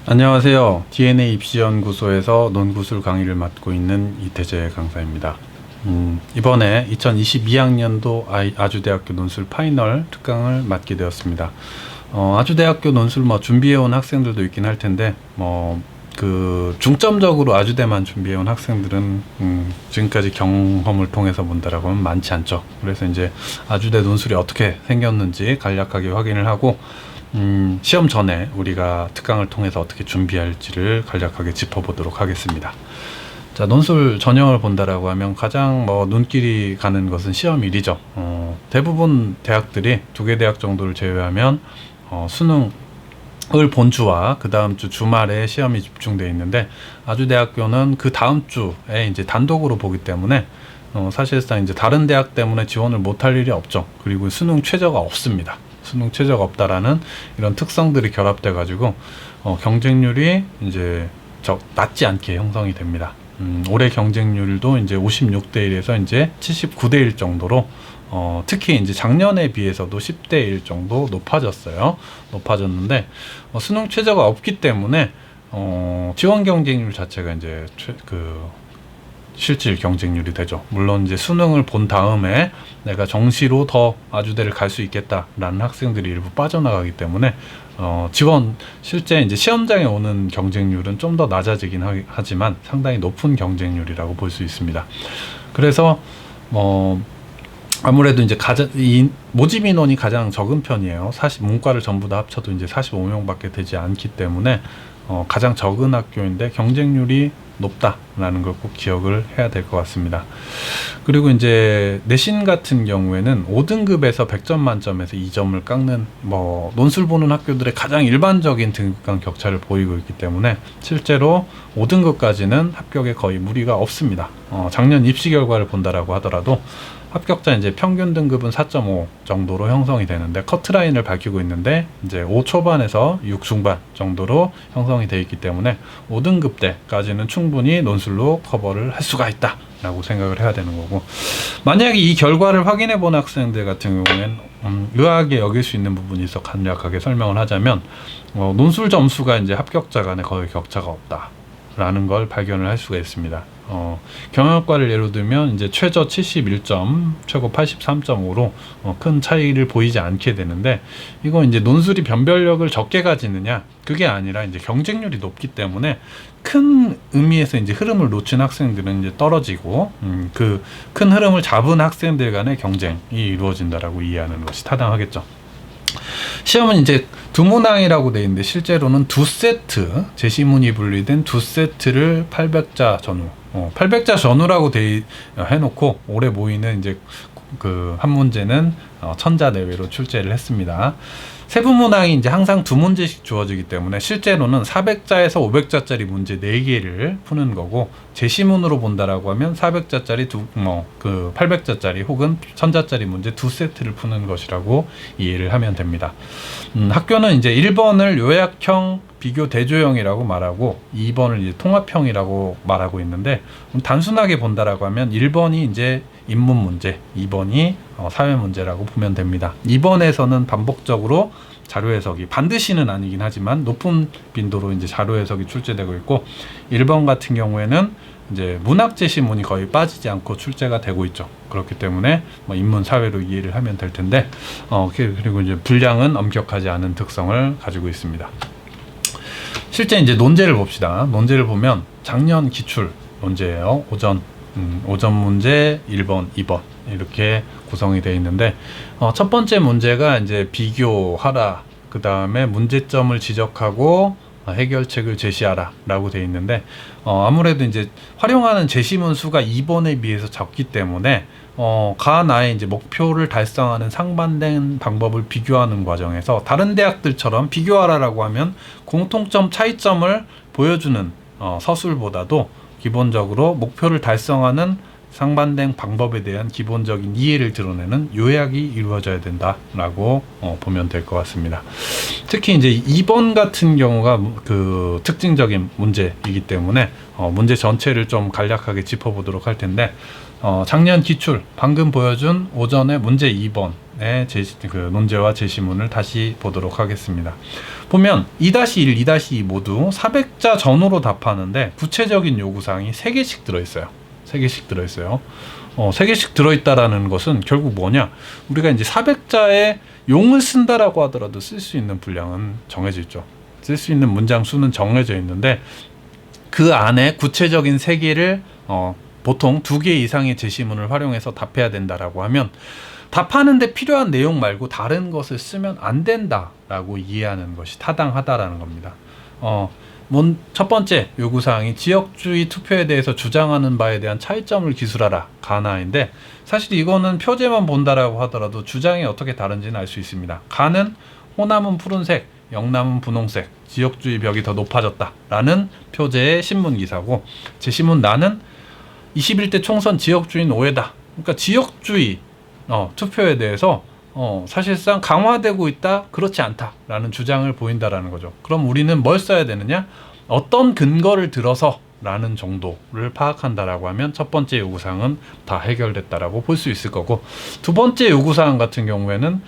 안녕하세요. DNA 입시연구소에서 논구술 강의를 맡고 있는 이태재 강사입니다. 이번에 2022학년도 아주대학교 논술 파이널 특강을 맡게 되었습니다. 아주대학교 논술 준비해온 학생들도 있긴 할 텐데, 중점적으로 아주대만 준비해온 학생들은, 지금까지 경험을 통해서 본다라고 하면 많지 않죠. 그래서 이제 아주대 논술이 어떻게 생겼는지 간략하게 확인을 하고, 시험 전에 우리가 특강을 통해서 어떻게 준비할지를 간략하게 짚어보도록 하겠습니다. 자, 논술 전형을 본다라고 하면 가장 눈길이 가는 것은 시험일이죠. 대부분 대학들이 2개 대학 정도를 제외하면 수능을 본주와 그 다음 주 주말에 시험이 집중되어 있는데, 아주대학교는 그 다음 주에 이제 단독으로 보기 때문에 사실상 이제 다른 대학 때문에 지원을 못할 일이 없죠. 그리고 수능 최저가 없습니다. 수능 최저가 없다라는 이런 특성들이 결합돼 가지고 경쟁률이 이제 낮지 않게 형성이 됩니다. 올해 경쟁률도 이제 56대 1에서 이제 79대 1 정도로 특히 이제 작년에 비해서도 10대 1 정도 높아졌는데, 수능 최저가 없기 때문에 지원 경쟁률 자체가 이제 실질 경쟁률이 되죠. 물론 이제 수능을 본 다음에 내가 정시로 더 아주대를 갈 수 있겠다라는 학생들이 일부 빠져나가기 때문에 실제 이제 시험장에 오는 경쟁률은 좀 더 낮아지긴 하지만 상당히 높은 경쟁률이라고 볼 수 있습니다. 그래서 아무래도 이제 이 모집 인원이 가장 적은 편이에요. 문과를 전부 다 합쳐도 이제 45명밖에 되지 않기 때문에 가장 적은 학교인데 경쟁률이 높다라는 걸 꼭 기억을 해야 될 것 같습니다. 그리고 이제 내신 같은 경우에는 5등급에서 100점 만점에서 2점을 깎는 논술 보는 학교들의 가장 일반적인 등급간 격차를 보이고 있기 때문에 실제로 5등급까지는 합격에 거의 무리가 없습니다. 작년 입시 결과를 본다라고 하더라도 합격자 이제 평균 등급은 4.5 정도로 형성이 되는데, 커트라인을 밝히고 있는데 이제 5 초반에서 6 중반 정도로 형성이 되어 있기 때문에 5등급 때까지는 충분히 논술로 커버를 할 수가 있다 라고 생각을 해야 되는 거고, 만약에 이 결과를 확인해 본 학생들 같은 경우에는 의아하게 여길 수 있는 부분이 있어 간략하게 설명을 하자면, 논술 점수가 이제 합격자 간에 거의 격차가 없다 라는 걸 발견을 할 수가 있습니다. 경영학과를 예로 들면 이제 최저 71점, 최고 83.5로 큰 차이를 보이지 않게 되는데, 이건 이제 논술이 변별력을 적게 가지느냐, 그게 아니라 이제 경쟁률이 높기 때문에 큰 의미에서 이제 흐름을 놓친 학생들은 이제 떨어지고, 그 큰 흐름을 잡은 학생들 간의 경쟁이 이루어진다라고 이해하는 것이 타당하겠죠. 시험은 이제 두문항이라고 되어 있는데, 실제로는 2세트, 제시문이 분리된 2세트를 800자 전후, 800자 전후라고 해놓고 올해 모의는 이제 한 문제는 1000자 내외로 출제를 했습니다. 세부문항이 이제 항상 2문제씩 주어지기 때문에 실제로는 400자에서 500자짜리 문제 4개를 푸는 거고, 제시문으로 본다라고 하면 400자짜리 800자짜리 혹은 1000자짜리 문제 2세트를 푸는 것이라고 이해를 하면 됩니다. 학교는 이제 1번을 요약형 비교 대조형이라고 말하고 2번을 이제 통합형이라고 말하고 있는데, 단순하게 본다라고 하면 1번이 이제 인문 문제, 2번이 사회 문제라고 보면 됩니다. 2번에서는 반복적으로 자료 해석이, 반드시는 아니긴 하지만 높은 빈도로 이제 자료 해석이 출제되고 있고, 1번 같은 경우에는 이제 문학 제시문이 거의 빠지지 않고 출제가 되고 있죠. 그렇기 때문에 인문 사회로 이해를 하면 될 텐데, 그리고 이제 분량은 엄격하지 않은 특성을 가지고 있습니다. 실제 이제 논제를 봅시다. 논제를 보면 작년 기출 논제예요. 오전 문제 1번, 2번 이렇게 구성이 되어 있는데, 첫 번째 문제가 이제 비교하라, 그 다음에 문제점을 지적하고 해결책을 제시하라 라고 되어 있는데, 아무래도 이제 활용하는 제시문 수가 2번에 비해서 적기 때문에 나의 이제 목표를 달성하는 상반된 방법을 비교하는 과정에서 다른 대학들처럼 비교하라라고 하면 공통점, 차이점을 보여주는 서술보다도 기본적으로 목표를 달성하는 상반된 방법에 대한 기본적인 이해를 드러내는 요약이 이루어져야 된다라고 보면 될 것 같습니다. 특히 이제 2번 같은 경우가 그 특징적인 문제이기 때문에 문제 전체를 좀 간략하게 짚어보도록 할 텐데, 작년 기출 방금 보여준 오전의 문제 2번의 그 논제와 제시문을 다시 보도록 하겠습니다. 보면 2-1, 2-2 모두 400자 전후로 답하는데 구체적인 요구사항이 3개씩 들어있어요. 3개씩 들어있어요. 3개씩 들어있다라는 것은 결국 뭐냐? 우리가 이제 400자의 용을 쓴다라고 하더라도 쓸 수 있는 분량은 정해져 있죠. 쓸 수 있는 문장 수는 정해져 있는데, 그 안에 구체적인 3개를 보통 2개 이상의 제시문을 활용해서 답해야 된다라고 하면, 답하는데 필요한 내용 말고 다른 것을 쓰면 안 된다라고 이해하는 것이 타당하다라는 겁니다. 첫 번째 요구사항이 지역주의 투표에 대해서 주장하는 바에 대한 차이점을 기술하라 가나인데, 사실 이거는 표제만 본다라고 하더라도 주장이 어떻게 다른지는 알 수 있습니다. 가는 호남은 푸른색, 영남은 분홍색, 지역주의 벽이 더 높아졌다라는 표제의 신문기사고, 제시문 나는 21대 총선 지역주의는 오해다. 그러니까 지역주의 투표에 대해서 사실상 강화되고 있다, 그렇지 않다라는 주장을 보인다라는 거죠. 그럼 우리는 뭘 써야 되느냐? 어떤 근거를 들어서 라는 정도를 파악한다라고 하면 첫 번째 요구사항은 다 해결됐다라고 볼 수 있을 거고, 두 번째 요구사항 같은 경우에는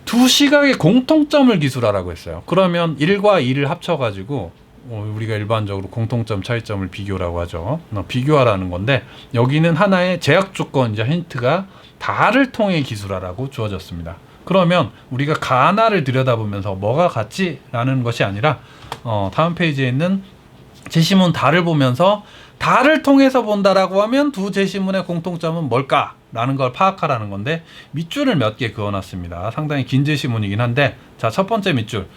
두 시각의 공통점을 기술하라고 했어요. 그러면 1과 2를 합쳐가지고 우리가 일반적으로 공통점 차이점을 비교라고 하죠. 비교하라는 건데, 여기는 하나의 제약 조건이자 힌트가 다를 통해 기술하라고 주어졌습니다. 그러면 우리가 가나를 들여다보면서 뭐가 같지? 라는 것이 아니라 다음 페이지에 있는 제시문 다를 보면서 다를 통해서 본다라고 하면 두 제시문의 공통점은 뭘까? 라는 걸 파악하라는 건데, 밑줄을 몇 개 그어놨습니다. 상당히 긴 제시문이긴 한데, 자, 첫 번째 밑줄.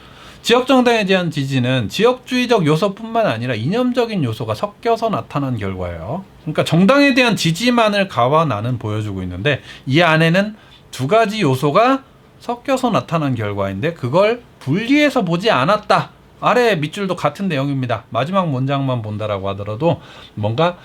지역정당에 대한 지지는 지역주의적 요소뿐만 아니라 이념적인 요소가 섞여서 나타난 결과예요. 그러니까 정당에 대한 지지만을 가와 나는 보여주고 있는데, 이 안에는 두 가지 요소가 섞여서 나타난 결과인데 그걸 분리해서 보지 않았다. 아래 밑줄도 같은 내용입니다. 마지막 문장만 본다라고 하더라도 뭔가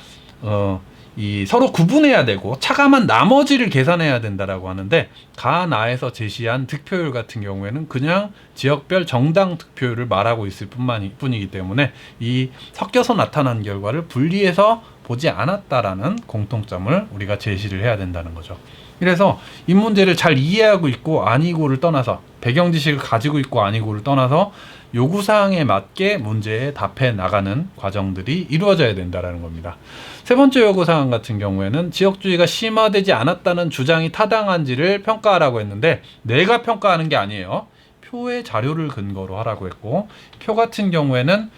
이 서로 구분해야 되고 차감한 나머지를 계산해야 된다라고 하는데, 가나에서 제시한 득표율 같은 경우에는 그냥 지역별 정당 득표율을 말하고 있을 뿐이기 때문에 이 섞여서 나타난 결과를 분리해서 보지 않았다라는 공통점을 우리가 제시를 해야 된다는 거죠. 그래서 이 문제를 잘 이해하고 있고 아니고를 떠나서, 배경 지식을 가지고 있고 아니고를 떠나서 요구사항에 맞게 문제에 답해 나가는 과정들이 이루어져야 된다는 겁니다. 세 번째 요구사항 같은 경우에는 지역주의가 심화되지 않았다는 주장이 타당한지를 평가하라고 했는데, 내가 평가하는 게 아니에요. 표의 자료를 근거로 하라고 했고, 표 같은 경우에는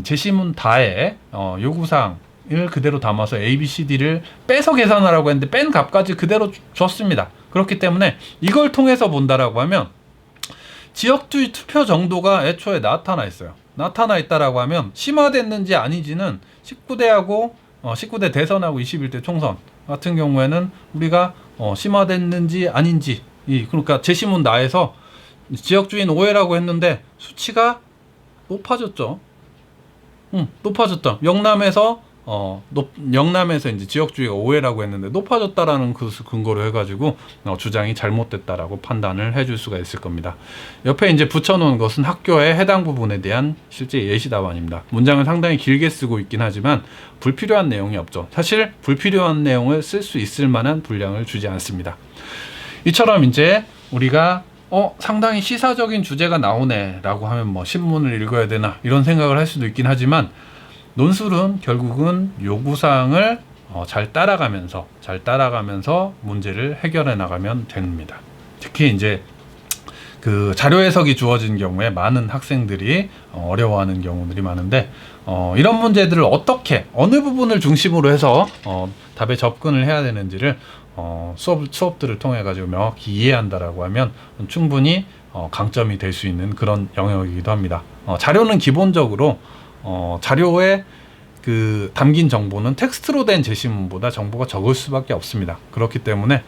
제시문 다에 요구사항을 그대로 담아서 A, B, C, D를 빼서 계산하라고 했는데 뺀 값까지 그대로 줬습니다. 그렇기 때문에 이걸 통해서 본다라고 하면 지역주의 투표 정도가 애초에 나타나 있어요. 나타나 있다라고 하면 심화됐는지 아닌지는 19대 대선하고 21대 총선 같은 경우에는 우리가 심화됐는지 아닌지, 그러니까 제시문 나에서 지역주의는 오해라고 했는데 수치가 높아졌죠. 높아졌다. 영남에서 이제 지역주의가 오해라고 했는데 높아졌다라는 그 근거로 해가지고 주장이 잘못됐다라고 판단을 해줄 수가 있을 겁니다. 옆에 이제 붙여놓은 것은 학교의 해당 부분에 대한 실제 예시 답안입니다. 문장을 상당히 길게 쓰고 있긴 하지만 불필요한 내용이 없죠. 사실 불필요한 내용을 쓸 수 있을 만한 분량을 주지 않습니다. 이처럼 이제 우리가 상당히 시사적인 주제가 나오네 라고 하면 뭐 신문을 읽어야 되나 이런 생각을 할 수도 있긴 하지만, 논술은 결국은 요구사항을 잘 따라가면서 문제를 해결해 나가면 됩니다. 특히 이제 그 자료 해석이 주어진 경우에 많은 학생들이 어려워하는 경우들이 많은데, 이런 문제들을 어떻게 어느 부분을 중심으로 해서 답에 접근을 해야 되는지를 수업들을 통해 가지고 명확히 이해한다라고 하면 충분히 강점이 될 수 있는 그런 영역이기도 합니다. 자료는 기본적으로 자료에 그 담긴 정보는 텍스트로 된 제시문보다 정보가 적을 수밖에 없습니다. 그렇기 때문에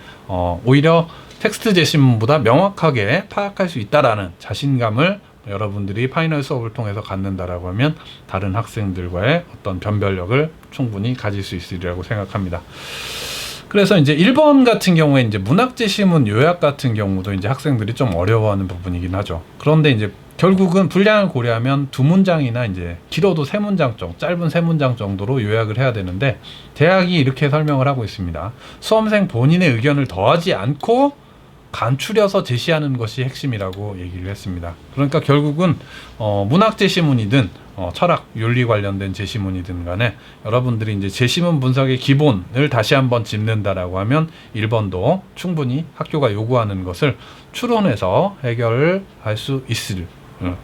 오히려 텍스트 제시문보다 명확하게 파악할 수 있다라는 자신감을 여러분들이 파이널 수업을 통해서 갖는다라고 하면 다른 학생들과의 어떤 변별력을 충분히 가질 수 있으리라고 생각합니다. 그래서 이제 1번 같은 경우에 이제 문학 제시문 요약 같은 경우도 이제 학생들이 좀 어려워하는 부분이긴 하죠. 그런데 이제 결국은 분량을 고려하면 두 문장이나 이제 길어도 세 문장 정도, 짧은 세 문장 정도로 요약을 해야 되는데 대학이 이렇게 설명을 하고 있습니다. 수험생 본인의 의견을 더하지 않고 간추려서 제시하는 것이 핵심이라고 얘기를 했습니다. 그러니까 결국은 문학 제시문이든 철학, 윤리 관련된 제시문이든 간에 여러분들이 이제 제시문 분석의 기본을 다시 한번 짚는다라고 하면 1번도 충분히 학교가 요구하는 것을 추론해서 해결을 할 수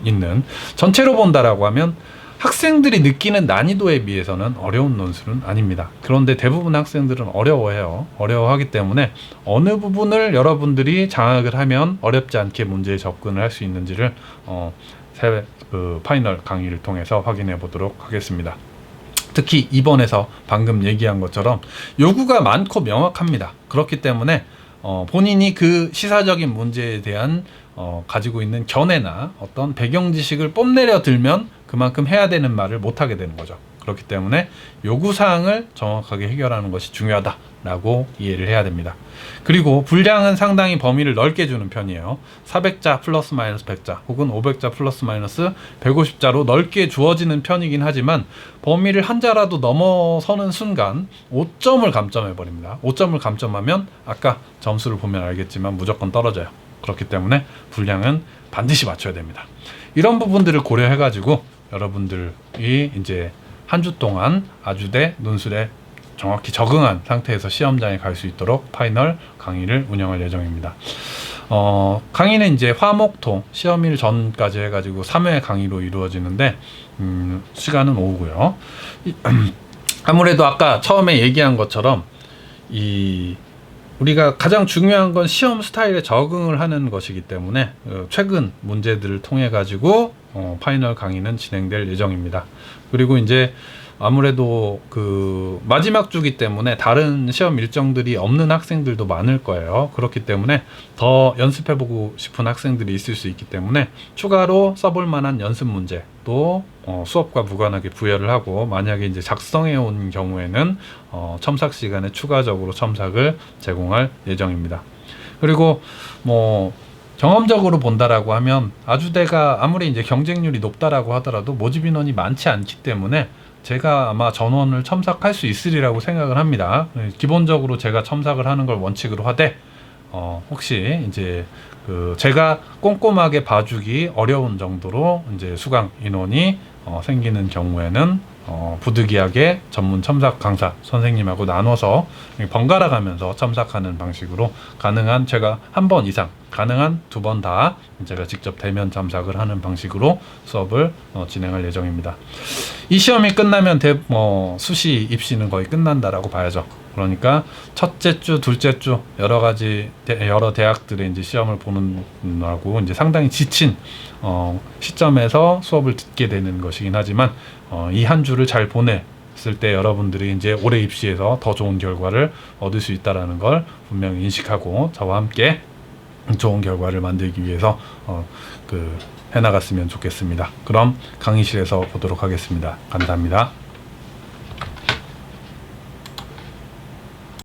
있는, 전체로 본다라고 하면 학생들이 느끼는 난이도에 비해서는 어려운 논술은 아닙니다. 그런데 대부분 학생들은 어려워하기 때문에 어느 부분을 여러분들이 장악을 하면 어렵지 않게 문제에 접근을 할 수 있는지를 파이널 강의를 통해서 확인해 보도록 하겠습니다. 특히 2번에서 방금 얘기한 것처럼 요구가 많고 명확합니다. 그렇기 때문에 본인이 그 시사적인 문제에 대한 가지고 있는 견해나 어떤 배경 지식을 뽐내려 들면 그만큼 해야 되는 말을 못하게 되는 거죠. 그렇기 때문에 요구사항을 정확하게 해결하는 것이 중요하다라고 이해를 해야 됩니다. 그리고 분량은 상당히 범위를 넓게 주는 편이에요. 400자 플러스 마이너스 100자 혹은 500자 플러스 마이너스 150자로 넓게 주어지는 편이긴 하지만 범위를 한 자라도 넘어서는 순간 5점을 감점해 버립니다. 5점을 감점하면 아까 점수를 보면 알겠지만 무조건 떨어져요. 그렇기 때문에 분량은 반드시 맞춰야 됩니다. 이런 부분들을 고려해 가지고 여러분들이 이제 한 주 동안 아주대 논술에 정확히 적응한 상태에서 시험장에 갈 수 있도록 파이널 강의를 운영할 예정입니다. 강의는 이제 화목토 시험일 전까지 해가지고 3회 강의로 이루어지는데 시간은 오후고요. 아무래도 아까 처음에 얘기한 것처럼 우리가 가장 중요한 건 시험 스타일에 적응을 하는 것이기 때문에 최근 문제들을 통해 가지고 파이널 강의는 진행될 예정입니다. 그리고 이제 아무래도 그 마지막 주기 때문에 다른 시험 일정들이 없는 학생들도 많을 거예요. 그렇기 때문에 더 연습해보고 싶은 학생들이 있을 수 있기 때문에 추가로 써볼 만한 연습 문제 또 수업과 무관하게 부여를 하고, 만약에 이제 작성해 온 경우에는 첨삭 시간에 추가적으로 첨삭을 제공할 예정입니다. 그리고 경험적으로 본다라고 하면 아주대가 아무리 이제 경쟁률이 높다라고 하더라도 모집 인원이 많지 않기 때문에 제가 아마 전원을 첨삭할 수 있으리라고 생각을 합니다. 기본적으로 제가 첨삭을 하는 걸 원칙으로 하되 혹시 이제 제가 꼼꼼하게 봐주기 어려운 정도로 이제 수강 인원이 생기는 경우에는 부득이하게 전문 첨삭 강사 선생님하고 나눠서 번갈아 가면서 첨삭하는 방식으로 가능한 제가 한 번 이상, 가능한 2번 다 제가 직접 대면 첨삭을 하는 방식으로 수업을 진행할 예정입니다. 이 시험이 끝나면 수시 입시는 거의 끝난다라고 봐야죠. 그러니까 첫째 주, 둘째 주 여러 대학들의 이제 시험을 보느라고 이제 상당히 지친 시점에서 수업을 듣게 되는 것이긴 하지만 이 한 주를 잘 보냈을 때 여러분들이 이제 올해 입시에서 더 좋은 결과를 얻을 수 있다라는 걸 분명히 인식하고 저와 함께 좋은 결과를 만들기 위해서 해나갔으면 좋겠습니다. 그럼 강의실에서 보도록 하겠습니다. 감사합니다.